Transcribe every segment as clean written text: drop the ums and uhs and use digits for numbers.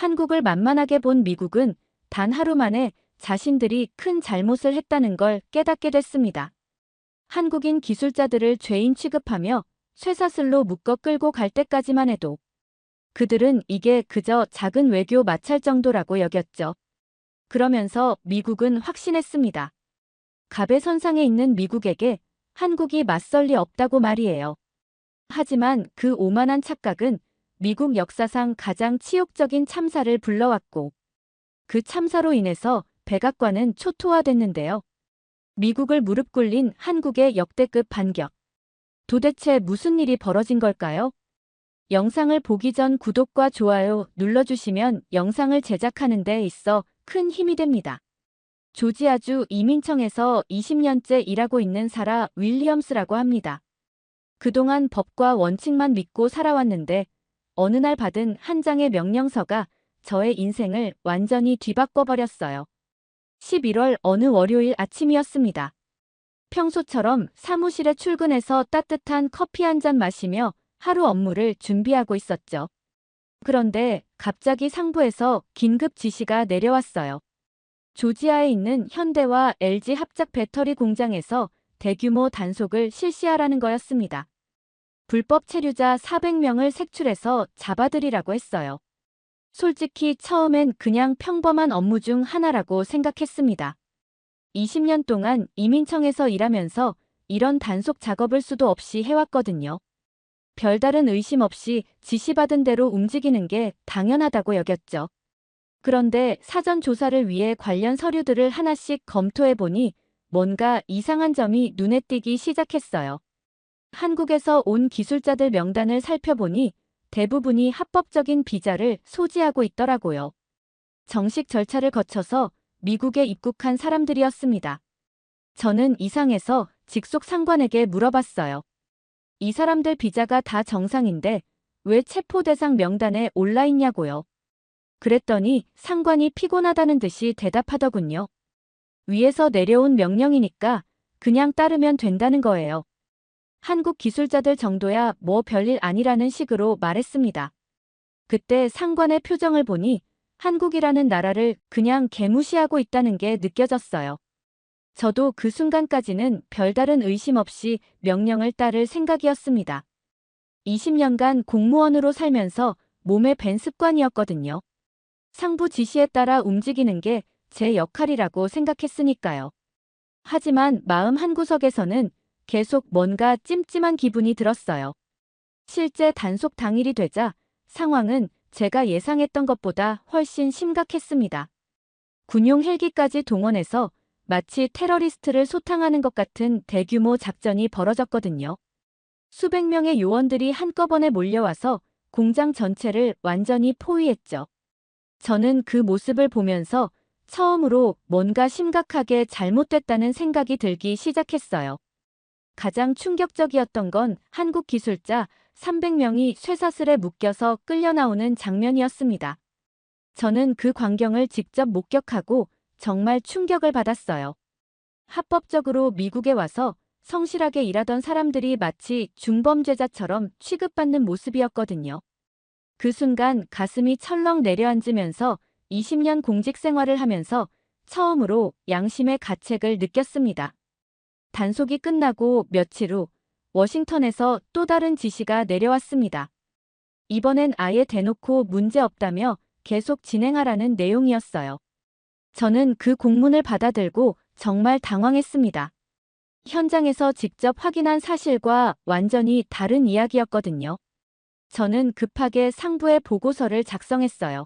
한국을 만만하게 본 미국은 단 하루 만에 자신들이 큰 잘못을 했다는 걸 깨닫게 됐습니다. 한국인 기술자들을 죄인 취급하며 쇠사슬로 묶어 끌고 갈 때까지만 해도 그들은 이게 그저 작은 외교 마찰 정도라고 여겼죠. 그러면서 미국은 확신했습니다. 갑의 선상에 있는 미국에게 한국이 맞설 리 없다고 말이에요. 하지만 그 오만한 착각은 미국 역사상 가장 치욕적인 참사를 불러왔고 그 참사로 인해서 백악관은 초토화됐는데요. 미국을 무릎 꿇린 한국의 역대급 반격. 도대체 무슨 일이 벌어진 걸까요? 영상을 보기 전 구독과 좋아요 눌러주시면 영상을 제작하는 데 있어 큰 힘이 됩니다. 조지아주 이민청에서 20년째 일하고 있는 사라 윌리엄스라고 합니다. 그동안 법과 원칙만 믿고 살아왔는데 어느 날 받은 한 장의 명령서가 저의 인생을 완전히 뒤바꿔버렸어요. 11월 어느 월요일 아침이었습니다. 평소처럼 사무실에 출근해서 따뜻한 커피 한 잔 마시며 하루 업무를 준비하고 있었죠. 그런데 갑자기 상부에서 긴급 지시가 내려왔어요. 조지아에 있는 현대와 LG 합작 배터리 공장에서 대규모 단속을 실시하라는 거였습니다. 불법 체류자 400명을 색출해서 잡아들이라고 했어요. 솔직히 처음엔 그냥 평범한 업무 중 하나라고 생각했습니다. 20년 동안 이민청에서 일하면서 이런 단속 작업을 수도 없이 해왔거든요. 별다른 의심 없이 지시받은 대로 움직이는 게 당연하다고 여겼죠. 그런데 사전 조사를 위해 관련 서류들을 하나씩 검토해보니 뭔가 이상한 점이 눈에 띄기 시작했어요. 한국에서 온 기술자들 명단을 살펴보니 대부분이 합법적인 비자를 소지하고 있더라고요. 정식 절차를 거쳐서 미국에 입국한 사람들이었습니다. 저는 이상해서 직속 상관에게 물어봤어요. 이 사람들 비자가 다 정상인데 왜 체포 대상 명단에 올라 있냐고요. 그랬더니 상관이 피곤하다는 듯이 대답하더군요. 위에서 내려온 명령이니까 그냥 따르면 된다는 거예요. 한국 기술자들 정도야 뭐 별일 아니라는 식으로 말했습니다. 그때 상관의 표정을 보니 한국이라는 나라를 그냥 개무시하고 있다는 게 느껴졌어요. 저도 그 순간까지는 별다른 의심 없이 명령을 따를 생각이었습니다. 20년간 공무원으로 살면서 몸에 밴 습관이었거든요. 상부 지시에 따라 움직이는 게 제 역할이라고 생각했으니까요. 하지만 마음 한구석에서는 계속 뭔가 찜찜한 기분이 들었어요. 실제 단속 당일이 되자 상황은 제가 예상했던 것보다 훨씬 심각했습니다. 군용 헬기까지 동원해서 마치 테러리스트를 소탕하는 것 같은 대규모 작전이 벌어졌거든요. 수백 명의 요원들이 한꺼번에 몰려와서 공장 전체를 완전히 포위했죠. 저는 그 모습을 보면서 처음으로 뭔가 심각하게 잘못됐다는 생각이 들기 시작했어요. 가장 충격적이었던 건 한국 기술자 300명이 쇠사슬에 묶여서 끌려 나오는 장면이었습니다. 저는 그 광경을 직접 목격하고 정말 충격을 받았어요. 합법적으로 미국에 와서 성실하게 일하던 사람들이 마치 중범죄자처럼 취급받는 모습이었거든요. 그 순간 가슴이 철렁 내려앉으면서 20년 공직 생활을 하면서 처음으로 양심의 가책을 느꼈습니다. 단속이 끝나고 며칠 후 워싱턴에서 또 다른 지시가 내려왔습니다. 이번엔 아예 대놓고 문제 없다며 계속 진행하라는 내용이었어요. 저는 그 공문을 받아들고 정말 당황했습니다. 현장에서 직접 확인한 사실과 완전히 다른 이야기였거든요. 저는 급하게 상부에 보고서를 작성했어요.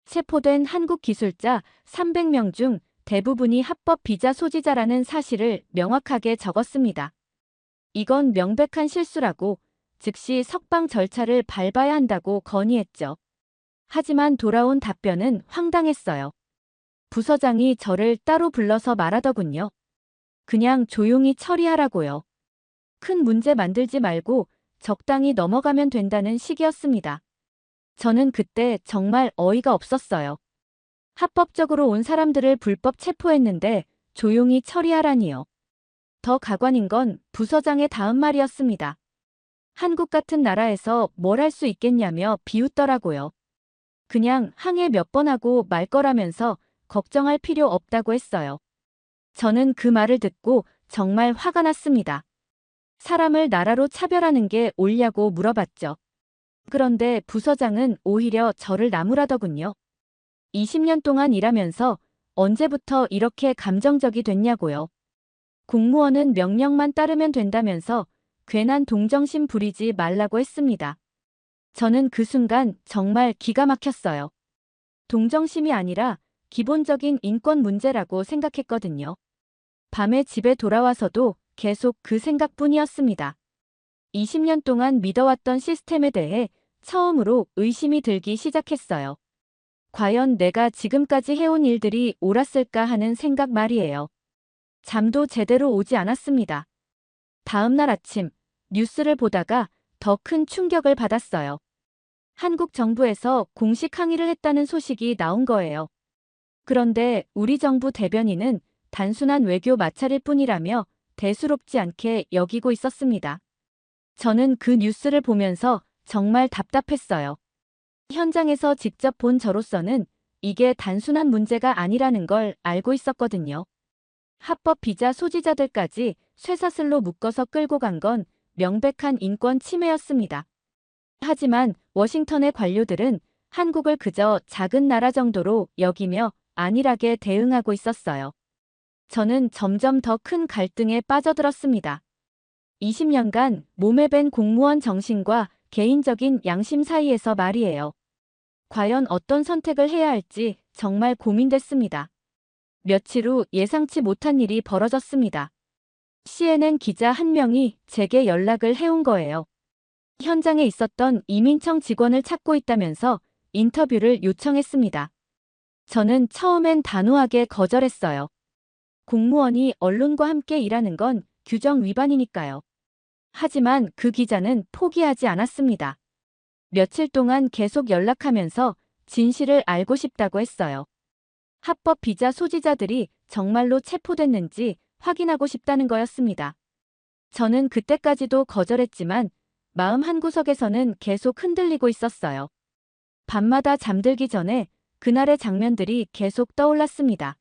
체포된 한국 기술자 300명 중 대부분이 합법 비자 소지자라는 사실을 명확하게 적었습니다. 이건 명백한 실수라고 즉시 석방 절차를 밟아야 한다고 건의했죠. 하지만 돌아온 답변은 황당했어요. 부서장이 저를 따로 불러서 말하더군요. 그냥 조용히 처리하라고요. 큰 문제 만들지 말고 적당히 넘어가면 된다는 식이었습니다. 저는 그때 정말 어이가 없었어요. 합법적으로 온 사람들을 불법 체포했는데 조용히 처리하라니요. 더 가관인 건 부서장의 다음 말이었습니다. 한국 같은 나라에서 뭘 할 수 있겠냐며 비웃더라고요. 그냥 항해 몇 번 하고 말 거라면서 걱정할 필요 없다고 했어요. 저는 그 말을 듣고 정말 화가 났습니다. 사람을 나라로 차별하는 게 옳냐고 물어봤죠. 그런데 부서장은 오히려 저를 나무라더군요. 20년 동안 일하면서 언제부터 이렇게 감정적이 됐냐고요. 공무원은 명령만 따르면 된다면서 괜한 동정심 부리지 말라고 했습니다. 저는 그 순간 정말 기가 막혔어요. 동정심이 아니라 기본적인 인권 문제라고 생각했거든요. 밤에 집에 돌아와서도 계속 그 생각뿐이었습니다. 20년 동안 믿어왔던 시스템에 대해 처음으로 의심이 들기 시작했어요. 과연 내가 지금까지 해온 일들이 옳았을까 하는 생각 말이에요. 잠도 제대로 오지 않았습니다. 다음 날 아침 뉴스를 보다가 더 큰 충격을 받았어요. 한국 정부에서 공식 항의를 했다는 소식이 나온 거예요. 그런데 우리 정부 대변인은 단순한 외교 마찰일 뿐이라며 대수롭지 않게 여기고 있었습니다. 저는 그 뉴스를 보면서 정말 답답했어요. 현장에서 직접 본 저로서는 이게 단순한 문제가 아니라는 걸 알고 있었거든요. 합법 비자 소지자들까지 쇠사슬로 묶어서 끌고 간 건 명백한 인권 침해였습니다. 하지만 워싱턴의 관료들은 한국을 그저 작은 나라 정도로 여기며 안일하게 대응하고 있었어요. 저는 점점 더 큰 갈등에 빠져들었습니다. 20년간 몸에 밴 공무원 정신과 개인적인 양심 사이에서 말이에요. 과연 어떤 선택을 해야 할지 정말 고민됐습니다. 며칠 후 예상치 못한 일이 벌어졌습니다. CNN 기자 한 명이 제게 연락을 해온 거예요. 현장에 있었던 이민청 직원을 찾고 있다면서 인터뷰를 요청했습니다. 저는 처음엔 단호하게 거절했어요. 공무원이 언론과 함께 일하는 건 규정 위반이니까요. 하지만 그 기자는 포기하지 않았습니다. 며칠 동안 계속 연락하면서 진실을 알고 싶다고 했어요. 합법 비자 소지자들이 정말로 체포됐는지 확인하고 싶다는 거였습니다. 저는 그때까지도 거절했지만 마음 한구석에서는 계속 흔들리고 있었어요. 밤마다 잠들기 전에 그날의 장면들이 계속 떠올랐습니다.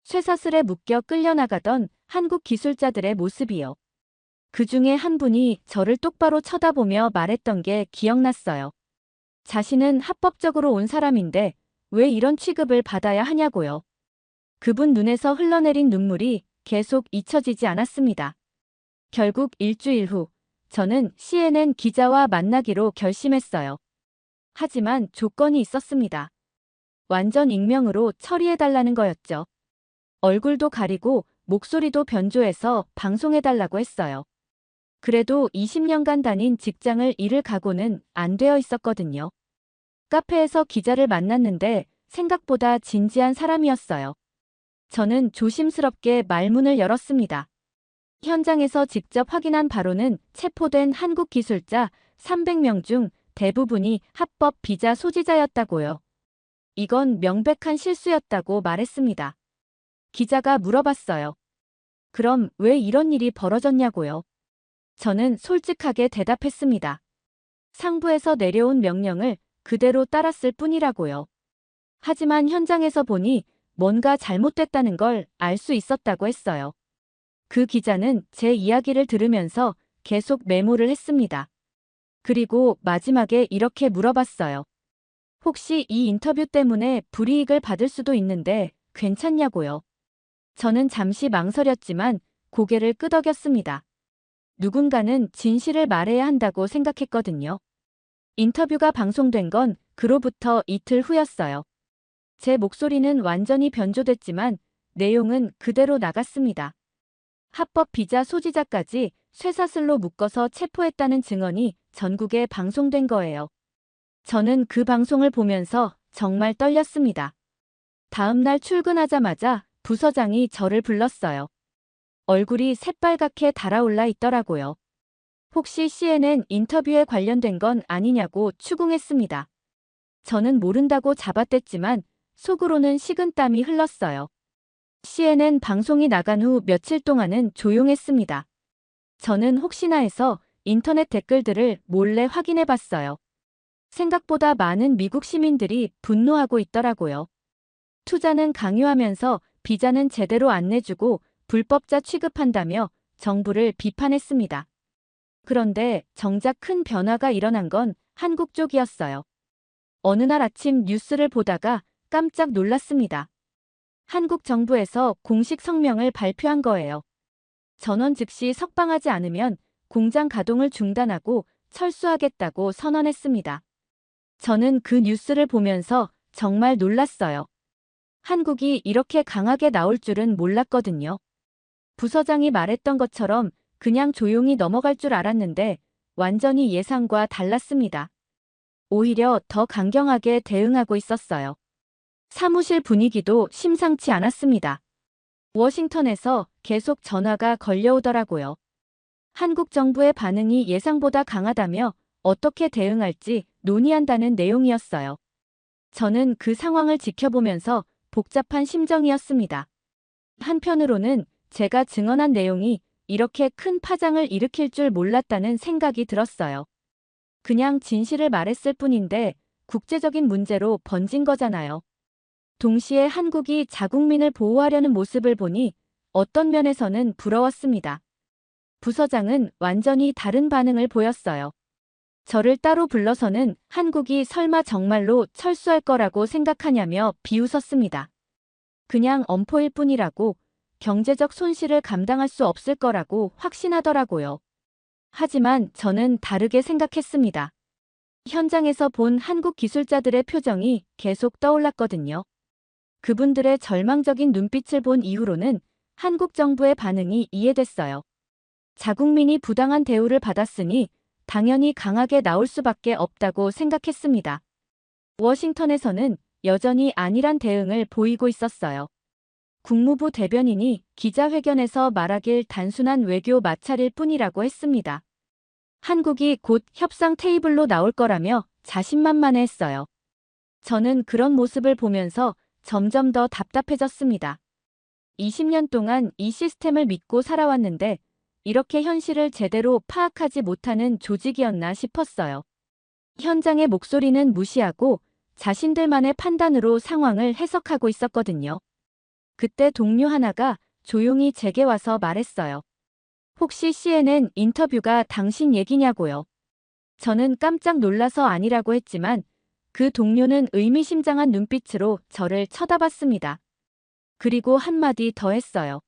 쇠사슬에 묶여 끌려나가던 한국 기술자들의 모습이요. 그 중에 한 분이 저를 똑바로 쳐다보며 말했던 게 기억났어요. 자신은 합법적으로 온 사람인데 왜 이런 취급을 받아야 하냐고요. 그분 눈에서 흘러내린 눈물이 계속 잊혀지지 않았습니다. 결국 일주일 후 저는 CNN 기자와 만나기로 결심했어요. 하지만 조건이 있었습니다. 완전 익명으로 처리해달라는 거였죠. 얼굴도 가리고 목소리도 변조해서 방송해달라고 했어요. 그래도 20년간 다닌 직장을 잃을 각오는 안 되어 있었거든요. 카페에서 기자를 만났는데 생각보다 진지한 사람이었어요. 저는 조심스럽게 말문을 열었습니다. 현장에서 직접 확인한 바로는 체포된 한국 기술자 300명 중 대부분이 합법 비자 소지자였다고요. 이건 명백한 실수였다고 말했습니다. 기자가 물어봤어요. 그럼 왜 이런 일이 벌어졌냐고요? 저는 솔직하게 대답했습니다. 상부에서 내려온 명령을 그대로 따랐을 뿐이라고요. 하지만 현장에서 보니 뭔가 잘못됐다는 걸 알 수 있었다고 했어요. 그 기자는 제 이야기를 들으면서 계속 메모를 했습니다. 그리고 마지막에 이렇게 물어봤어요. 혹시 이 인터뷰 때문에 불이익을 받을 수도 있는데 괜찮냐고요. 저는 잠시 망설였지만 고개를 끄덕였습니다. 누군가는 진실을 말해야 한다고 생각했거든요. 인터뷰가 방송된 건 그로부터 이틀 후였어요. 제 목소리는 완전히 변조됐지만 내용은 그대로 나갔습니다. 합법 비자 소지자까지 쇠사슬로 묶어서 체포했다는 증언이 전국에 방송된 거예요. 저는 그 방송을 보면서 정말 떨렸습니다. 다음 날 출근하자마자 부서장이 저를 불렀어요. 얼굴이 새빨갛게 달아올라 있더라고요. 혹시 CNN 인터뷰에 관련된 건 아니냐고 추궁했습니다. 저는 모른다고 잡아댔지만 속으로는 식은땀이 흘렀어요. CNN 방송이 나간 후 며칠 동안은 조용했습니다. 저는 혹시나 해서 인터넷 댓글들을 몰래 확인해 봤어요. 생각보다 많은 미국 시민들이 분노하고 있더라고요. 투자는 강요하면서 비자는 제대로 안 내주고 불법자 취급한다며 정부를 비판했습니다. 그런데 정작 큰 변화가 일어난 건 한국 쪽이었어요. 어느 날 아침 뉴스를 보다가 깜짝 놀랐습니다. 한국 정부에서 공식 성명을 발표한 거예요. 전원 즉시 석방하지 않으면 공장 가동을 중단하고 철수하겠다고 선언했습니다. 저는 그 뉴스를 보면서 정말 놀랐어요. 한국이 이렇게 강하게 나올 줄은 몰랐거든요. 부서장이 말했던 것처럼 그냥 조용히 넘어갈 줄 알았는데 완전히 예상과 달랐습니다. 오히려 더 강경하게 대응하고 있었어요. 사무실 분위기도 심상치 않았습니다. 워싱턴에서 계속 전화가 걸려오더라고요. 한국 정부의 반응이 예상보다 강하다며 어떻게 대응할지 논의한다는 내용이었어요. 저는 그 상황을 지켜보면서 복잡한 심정이었습니다. 한편으로는 제가 증언한 내용이 이렇게 큰 파장을 일으킬 줄 몰랐다는 생각이 들었어요. 그냥 진실을 말했을 뿐인데 국제적인 문제로 번진 거잖아요. 동시에 한국이 자국민을 보호하려는 모습을 보니 어떤 면에서는 부러웠습니다. 부서장은 완전히 다른 반응을 보였어요. 저를 따로 불러서는 한국이 설마 정말로 철수할 거라고 생각하냐며 비웃었습니다. 그냥 엄포일 뿐이라고, 경제적 손실을 감당할 수 없을 거라고 확신하더라고요. 하지만 저는 다르게 생각했습니다. 현장에서 본 한국 기술자들의 표정이 계속 떠올랐거든요. 그분들의 절망적인 눈빛을 본 이후로는 한국 정부의 반응이 이해됐어요. 자국민이 부당한 대우를 받았으니 당연히 강하게 나올 수밖에 없다고 생각했습니다. 워싱턴에서는 여전히 안일한 대응을 보이고 있었어요. 국무부 대변인이 기자회견에서 말하길 단순한 외교 마찰일 뿐이라고 했습니다. 한국이 곧 협상 테이블로 나올 거라며 자신만만해했어요. 저는 그런 모습을 보면서 점점 더 답답해졌습니다. 20년 동안 이 시스템을 믿고 살아왔는데 이렇게 현실을 제대로 파악하지 못하는 조직이었나 싶었어요. 현장의 목소리는 무시하고 자신들만의 판단으로 상황을 해석하고 있었거든요. 그때 동료 하나가 조용히 제게 와서 말했어요. 혹시 CNN 인터뷰가 당신 얘기냐고요. 저는 깜짝 놀라서 아니라고 했지만 그 동료는 의미심장한 눈빛으로 저를 쳐다봤습니다. 그리고 한마디 더 했어요.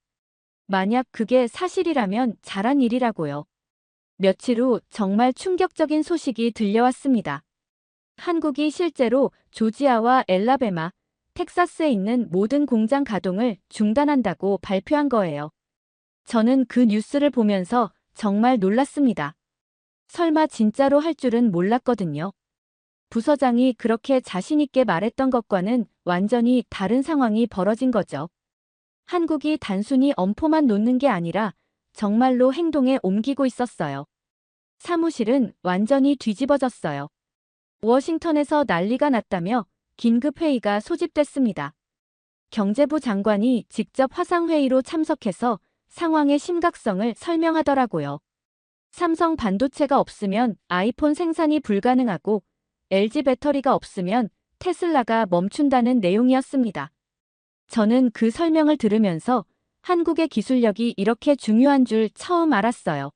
만약 그게 사실이라면 잘한 일이라고요. 며칠 후 정말 충격적인 소식이 들려왔습니다. 한국이 실제로 조지아와 엘라베마, 텍사스에 있는 모든 공장 가동을 중단한다고 발표한 거예요. 저는 그 뉴스를 보면서 정말 놀랐습니다. 설마 진짜로 할 줄은 몰랐거든요. 부서장이 그렇게 자신 있게 말했던 것과는 완전히 다른 상황이 벌어진 거죠. 한국이 단순히 엄포만 놓는 게 아니라 정말로 행동에 옮기고 있었어요. 사무실은 완전히 뒤집어졌어요. 워싱턴에서 난리가 났다며 긴급회의가 소집됐습니다. 경제부 장관이 직접 화상회의로 참석해서 상황의 심각성을 설명하더라고요. 삼성 반도체가 없으면 아이폰 생산이 불가능하고 LG 배터리가 없으면 테슬라가 멈춘다는 내용이었습니다. 저는 그 설명을 들으면서 한국의 기술력이 이렇게 중요한 줄 처음 알았어요.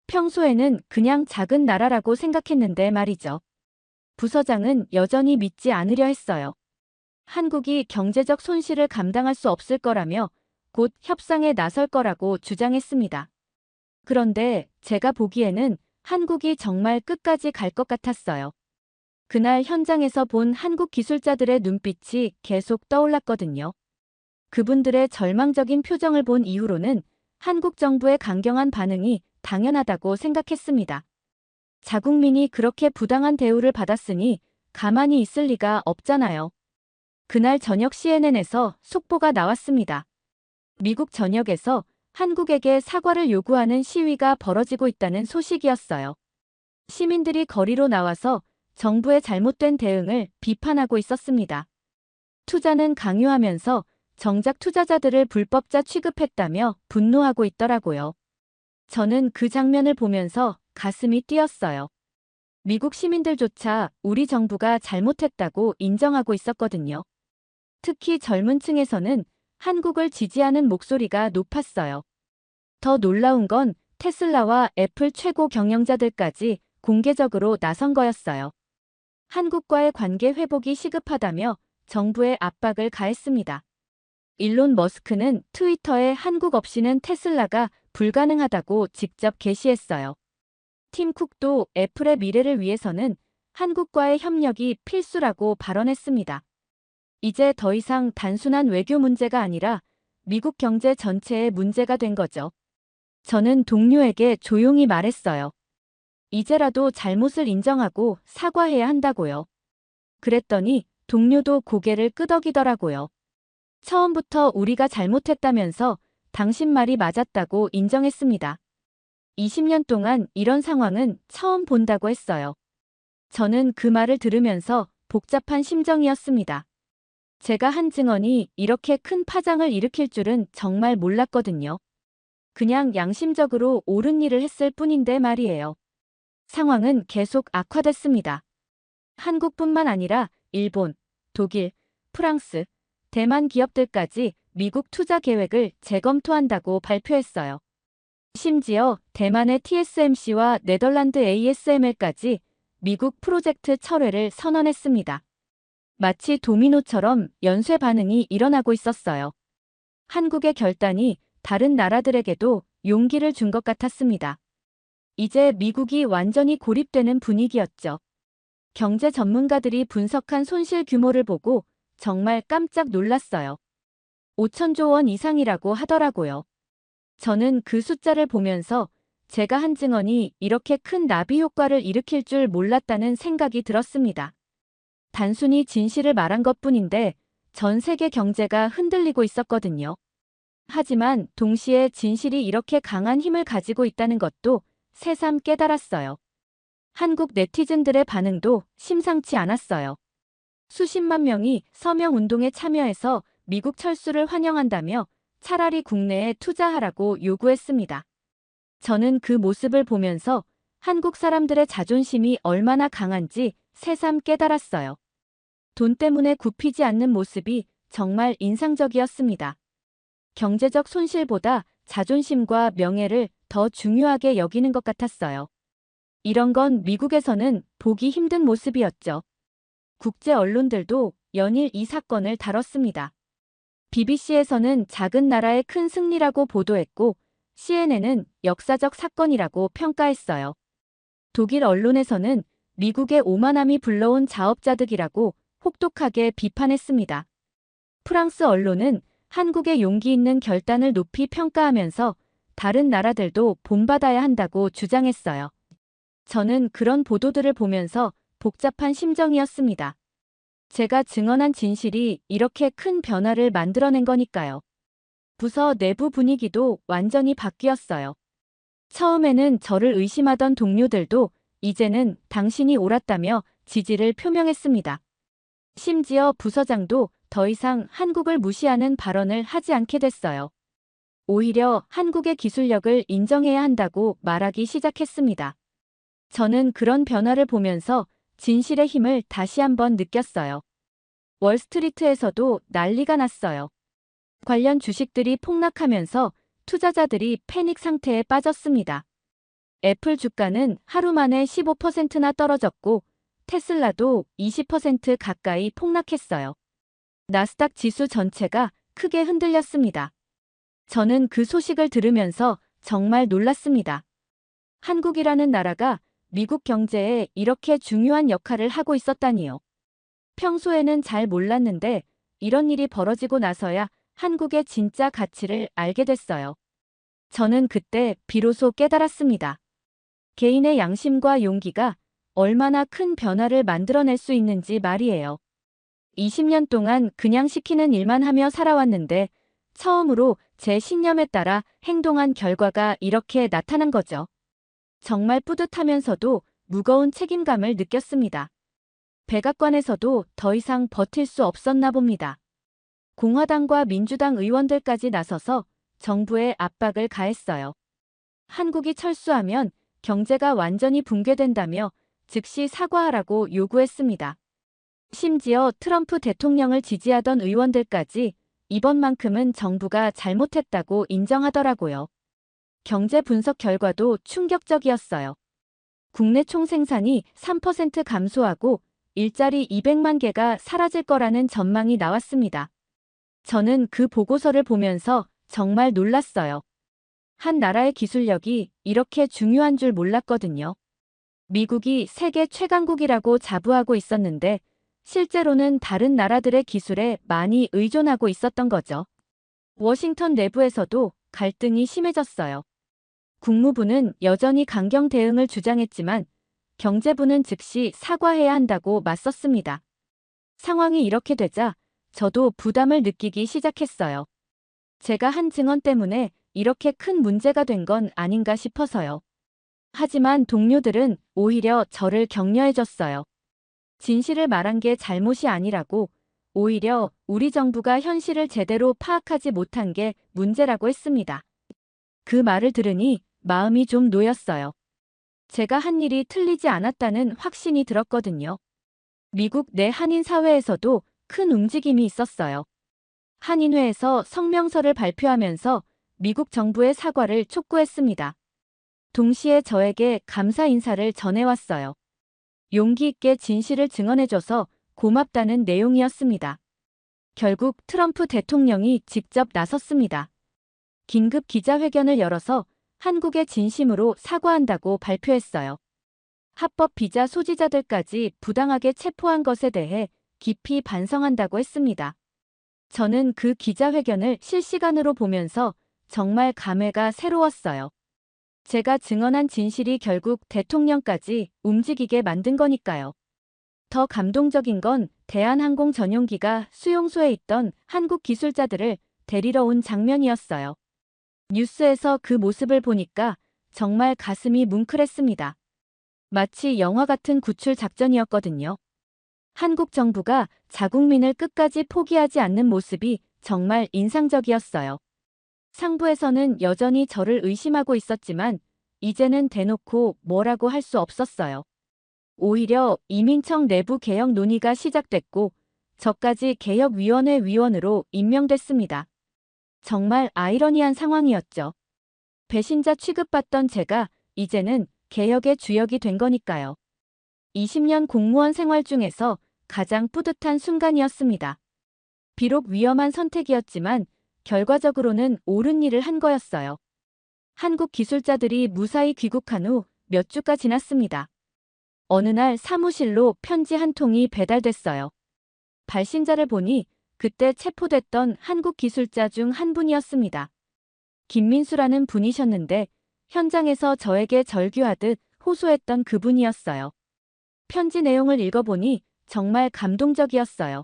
평소에는 그냥 작은 나라라고 생각했는데 말이죠. 부서장은 여전히 믿지 않으려 했어요. 한국이 경제적 손실을 감당할 수 없을 거라며 곧 협상에 나설 거라고 주장했습니다. 그런데 제가 보기에는 한국이 정말 끝까지 갈 것 같았어요. 그날 현장에서 본 한국 기술자들의 눈빛이 계속 떠올랐거든요. 그분들의 절망적인 표정을 본 이후로는 한국 정부의 강경한 반응이 당연하다고 생각했습니다. 자국민이 그렇게 부당한 대우를 받았으니 가만히 있을 리가 없잖아요. 그날 저녁 CNN에서 속보가 나왔습니다. 미국 전역에서 한국에게 사과를 요구하는 시위가 벌어지고 있다는 소식이었어요. 시민들이 거리로 나와서 정부의 잘못된 대응을 비판하고 있었습니다. 투자는 강요하면서 정작 투자자들을 불법자 취급했다며 분노하고 있더라고요. 저는 그 장면을 보면서 가슴이 뛰었어요. 미국 시민들조차 우리 정부가 잘못했다고 인정하고 있었거든요. 특히 젊은 층에서는 한국을 지지하는 목소리가 높았어요. 더 놀라운 건 테슬라와 애플 최고 경영자들까지 공개적으로 나선 거였어요. 한국과의 관계 회복이 시급하다며 정부에 압박을 가했습니다. 일론 머스크는 트위터에 한국 없이는 테슬라가 불가능하다고 직접 게시했어요. 팀 쿡도 애플의 미래를 위해서는 한국과의 협력이 필수라고 발언했습니다. 이제 더 이상 단순한 외교 문제가 아니라 미국 경제 전체의 문제가 된 거죠. 저는 동료에게 조용히 말했어요. 이제라도 잘못을 인정하고 사과해야 한다고요. 그랬더니 동료도 고개를 끄덕이더라고요. 처음부터 우리가 잘못했다면서 당신 말이 맞았다고 인정했습니다. 20년 동안 이런 상황은 처음 본다고 했어요. 저는 그 말을 들으면서 복잡한 심정이었습니다. 제가 한 증언이 이렇게 큰 파장을 일으킬 줄은 정말 몰랐거든요. 그냥 양심적으로 옳은 일을 했을 뿐인데 말이에요. 상황은 계속 악화됐습니다. 한국뿐만 아니라 일본, 독일, 프랑스, 대만 기업들까지 미국 투자 계획을 재검토한다고 발표했어요. 심지어 대만의 TSMC와 네덜란드 ASML까지 미국 프로젝트 철회를 선언했습니다. 마치 도미노처럼 연쇄 반응이 일어나고 있었어요. 한국의 결단이 다른 나라들에게도 용기를 준 것 같았습니다. 이제 미국이 완전히 고립되는 분위기였죠. 경제 전문가들이 분석한 손실 규모를 보고 정말 깜짝 놀랐어요. 5천조 원 이상이라고 하더라고요. 저는 그 숫자를 보면서 제가 한 증언이 이렇게 큰 나비 효과를 일으킬 줄 몰랐다는 생각이 들었습니다. 단순히 진실을 말한 것뿐인데 전 세계 경제가 흔들리고 있었거든요. 하지만 동시에 진실이 이렇게 강한 힘을 가지고 있다는 것도 새삼 깨달았어요. 한국 네티즌들의 반응도 심상치 않았어요. 수십만 명이 서명 운동에 참여해서 미국 철수를 환영한다며 차라리 국내에 투자하라고 요구했습니다. 저는 그 모습을 보면서 한국 사람들의 자존심이 얼마나 강한지 새삼 깨달았어요. 돈 때문에 굽히지 않는 모습이 정말 인상적이었습니다. 경제적 손실보다 자존심과 명예를 더 중요하게 여기는 것 같았어요. 이런 건 미국에서는 보기 힘든 모습이었죠. 국제 언론들도 연일 이 사건을 다뤘습니다. BBC에서는 작은 나라의 큰 승리라고 보도했고 CNN은 역사적 사건이라고 평가했어요. 독일 언론에서는 미국의 오만함이 불러온 자업자득이라고 혹독하게 비판했습니다. 프랑스 언론은 한국의 용기 있는 결단을 높이 평가하면서 다른 나라들도 본받아야 한다고 주장했어요. 저는 그런 보도들을 보면서 복잡한 심정이었습니다. 제가 증언한 진실이 이렇게 큰 변화를 만들어낸 거니까요. 부서 내부 분위기도 완전히 바뀌었어요. 처음에는 저를 의심하던 동료들도 이제는 당신이 옳았다며 지지를 표명했습니다. 심지어 부서장도 더 이상 한국을 무시하는 발언을 하지 않게 됐어요. 오히려 한국의 기술력을 인정해야 한다고 말하기 시작했습니다. 저는 그런 변화를 보면서 진실의 힘을 다시 한번 느꼈어요. 월스트리트에서도 난리가 났어요. 관련 주식들이 폭락하면서 투자자들이 패닉 상태에 빠졌습니다. 애플 주가는 하루 만에 15%나 떨어졌고 테슬라도 20% 가까이 폭락했어요. 나스닥 지수 전체가 크게 흔들렸습니다. 저는 그 소식을 들으면서 정말 놀랐습니다. 한국이라는 나라가 미국 경제에 이렇게 중요한 역할을 하고 있었다니요. 평소에는 잘 몰랐는데 이런 일이 벌어지고 나서야 한국의 진짜 가치를 알게 됐어요. 저는 그때 비로소 깨달았습니다. 개인의 양심과 용기가 얼마나 큰 변화를 만들어낼 수 있는지 말이에요. 20년 동안 그냥 시키는 일만 하며 살아왔는데 처음으로 제 신념에 따라 행동한 결과가 이렇게 나타난 거죠. 정말 뿌듯하면서도 무거운 책임감을 느꼈습니다. 백악관에서도 더 이상 버틸 수 없었나 봅니다. 공화당과 민주당 의원들까지 나서서 정부에 압박을 가했어요. 한국이 철수하면 경제가 완전히 붕괴된다며 즉시 사과하라고 요구했습니다. 심지어 트럼프 대통령을 지지하던 의원들까지 이번만큼은 정부가 잘못했다고 인정하더라고요. 경제 분석 결과도 충격적이었어요. 국내 총생산이 3% 감소하고 일자리 200만 개가 사라질 거라는 전망이 나왔습니다. 저는 그 보고서를 보면서 정말 놀랐어요. 한 나라의 기술력이 이렇게 중요한 줄 몰랐거든요. 미국이 세계 최강국이라고 자부하고 있었는데 실제로는 다른 나라들의 기술에 많이 의존하고 있었던 거죠. 워싱턴 내부에서도 갈등이 심해졌어요. 국무부는 여전히 강경 대응을 주장했지만 경제부는 즉시 사과해야 한다고 맞섰습니다. 상황이 이렇게 되자 저도 부담을 느끼기 시작했어요. 제가 한 증언 때문에 이렇게 큰 문제가 된 건 아닌가 싶어서요. 하지만 동료들은 오히려 저를 격려해줬어요. 진실을 말한 게 잘못이 아니라고, 오히려 우리 정부가 현실을 제대로 파악하지 못한 게 문제라고 했습니다. 그 말을 들으니 마음이 좀 놓였어요. 제가 한 일이 틀리지 않았다는 확신이 들었거든요. 미국 내 한인 사회에서도 큰 움직임이 있었어요. 한인회에서 성명서를 발표하면서 미국 정부의 사과를 촉구했습니다. 동시에 저에게 감사 인사를 전해왔어요. 용기 있게 진실을 증언해줘서 고맙다는 내용이었습니다. 결국 트럼프 대통령이 직접 나섰습니다. 긴급 기자회견을 열어서 한국의 진심으로 사과한다고 발표했어요. 합법 비자 소지자들까지 부당하게 체포한 것에 대해 깊이 반성한다고 했습니다. 저는 그 기자회견을 실시간으로 보면서 정말 감회가 새로웠어요. 제가 증언한 진실이 결국 대통령까지 움직이게 만든 거니까요. 더 감동적인 건 대한항공 전용기가 수용소에 있던 한국 기술자들을 데리러 온 장면이었어요. 뉴스에서 그 모습을 보니까 정말 가슴이 뭉클했습니다. 마치 영화 같은 구출 작전이었거든요. 한국 정부가 자국민을 끝까지 포기하지 않는 모습이 정말 인상적이었어요. 상부에서는 여전히 저를 의심하고 있었지만 이제는 대놓고 뭐라고 할 수 없었어요. 오히려 이민청 내부 개혁 논의가 시작됐고 저까지 개혁위원회 위원으로 임명됐습니다. 정말 아이러니한 상황이었죠. 배신자 취급받던 제가 이제는 개혁의 주역이 된 거니까요. 20년 공무원 생활 중에서 가장 뿌듯한 순간이었습니다. 비록 위험한 선택이었지만 결과적으로는 옳은 일을 한 거였어요. 한국 기술자들이 무사히 귀국한 후 몇 주가 지났습니다. 어느 날 사무실로 편지 한 통이 배달됐어요. 발신자를 보니 그때 체포됐던 한국 기술자 중 한 분이었습니다. 김민수라는 분이셨는데 현장에서 저에게 절규하듯 호소했던 그분이었어요. 편지 내용을 읽어보니 정말 감동적이었어요.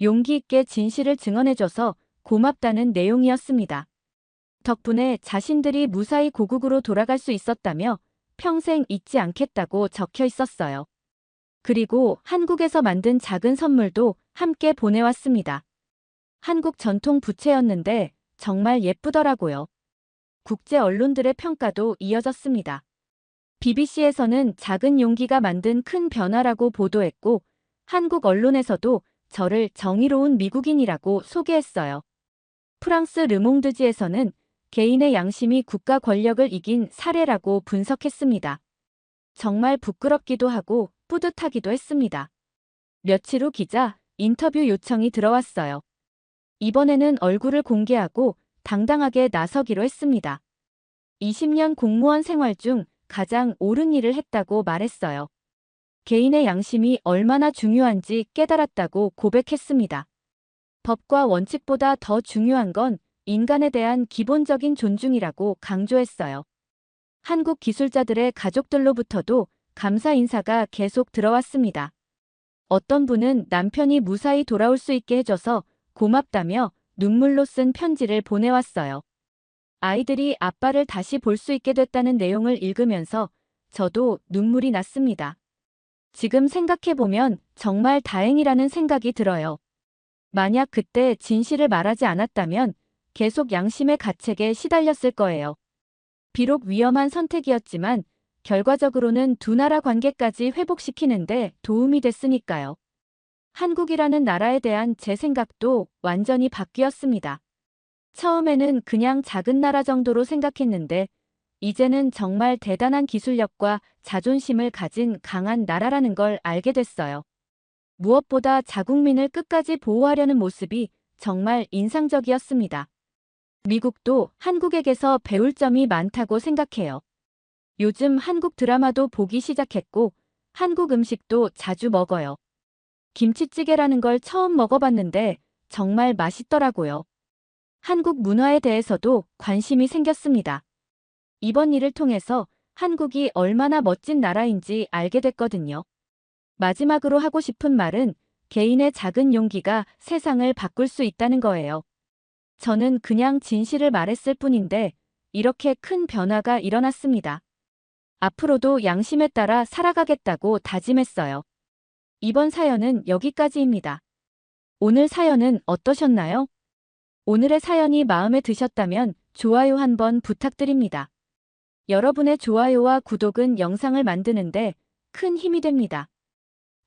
용기 있게 진실을 증언해줘서 고맙다는 내용이었습니다. 덕분에 자신들이 무사히 고국으로 돌아갈 수 있었다며 평생 잊지 않겠다고 적혀 있었어요. 그리고 한국에서 만든 작은 선물도 함께 보내왔습니다. 한국 전통 부채였는데 정말 예쁘더라고요. 국제 언론들의 평가도 이어졌습니다. BBC에서는 작은 용기가 만든 큰 변화라고 보도했고 한국 언론에서도 저를 정의로운 미국인이라고 소개했어요. 프랑스 르몽드지에서는 개인의 양심이 국가 권력을 이긴 사례라고 분석했습니다. 정말 부끄럽기도 하고 뿌듯하기도 했습니다. 며칠 후 기자 인터뷰 요청이 들어왔어요. 이번에는 얼굴을 공개하고 당당하게 나서기로 했습니다. 20년 공무원 생활 중 가장 옳은 일을 했다고 말했어요. 개인의 양심이 얼마나 중요한지 깨달았다고 고백했습니다. 법과 원칙보다 더 중요한 건 인간에 대한 기본적인 존중이라고 강조했어요. 한국 기술자들의 가족들로부터도 감사 인사가 계속 들어왔습니다. 어떤 분은 남편이 무사히 돌아올 수 있게 해줘서 고맙다며 눈물로 쓴 편지를 보내왔어요. 아이들이 아빠를 다시 볼 수 있게 됐다는 내용을 읽으면서 저도 눈물이 났습니다. 지금 생각해보면 정말 다행이라는 생각이 들어요. 만약 그때 진실을 말하지 않았다면 계속 양심의 가책에 시달렸을 거예요. 비록 위험한 선택이었지만 결과적으로는 두 나라 관계까지 회복시키는데 도움이 됐으니까요. 한국이라는 나라에 대한 제 생각도 완전히 바뀌었습니다. 처음에는 그냥 작은 나라 정도로 생각했는데 이제는 정말 대단한 기술력과 자존심을 가진 강한 나라라는 걸 알게 됐어요. 무엇보다 자국민을 끝까지 보호하려는 모습이 정말 인상적이었습니다. 미국도 한국에게서 배울 점이 많다고 생각해요. 요즘 한국 드라마도 보기 시작했고 한국 음식도 자주 먹어요. 김치찌개라는 걸 처음 먹어봤는데 정말 맛있더라고요. 한국 문화에 대해서도 관심이 생겼습니다. 이번 일을 통해서 한국이 얼마나 멋진 나라인지 알게 됐거든요. 마지막으로 하고 싶은 말은 개인의 작은 용기가 세상을 바꿀 수 있다는 거예요. 저는 그냥 진실을 말했을 뿐인데 이렇게 큰 변화가 일어났습니다. 앞으로도 양심에 따라 살아가겠다고 다짐했어요. 이번 사연은 여기까지입니다. 오늘 사연은 어떠셨나요? 오늘의 사연이 마음에 드셨다면 좋아요 한번 부탁드립니다. 여러분의 좋아요와 구독은 영상을 만드는데 큰 힘이 됩니다.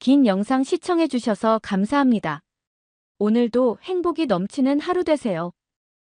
긴 영상 시청해 주셔서 감사합니다. 오늘도 행복이 넘치는 하루 되세요.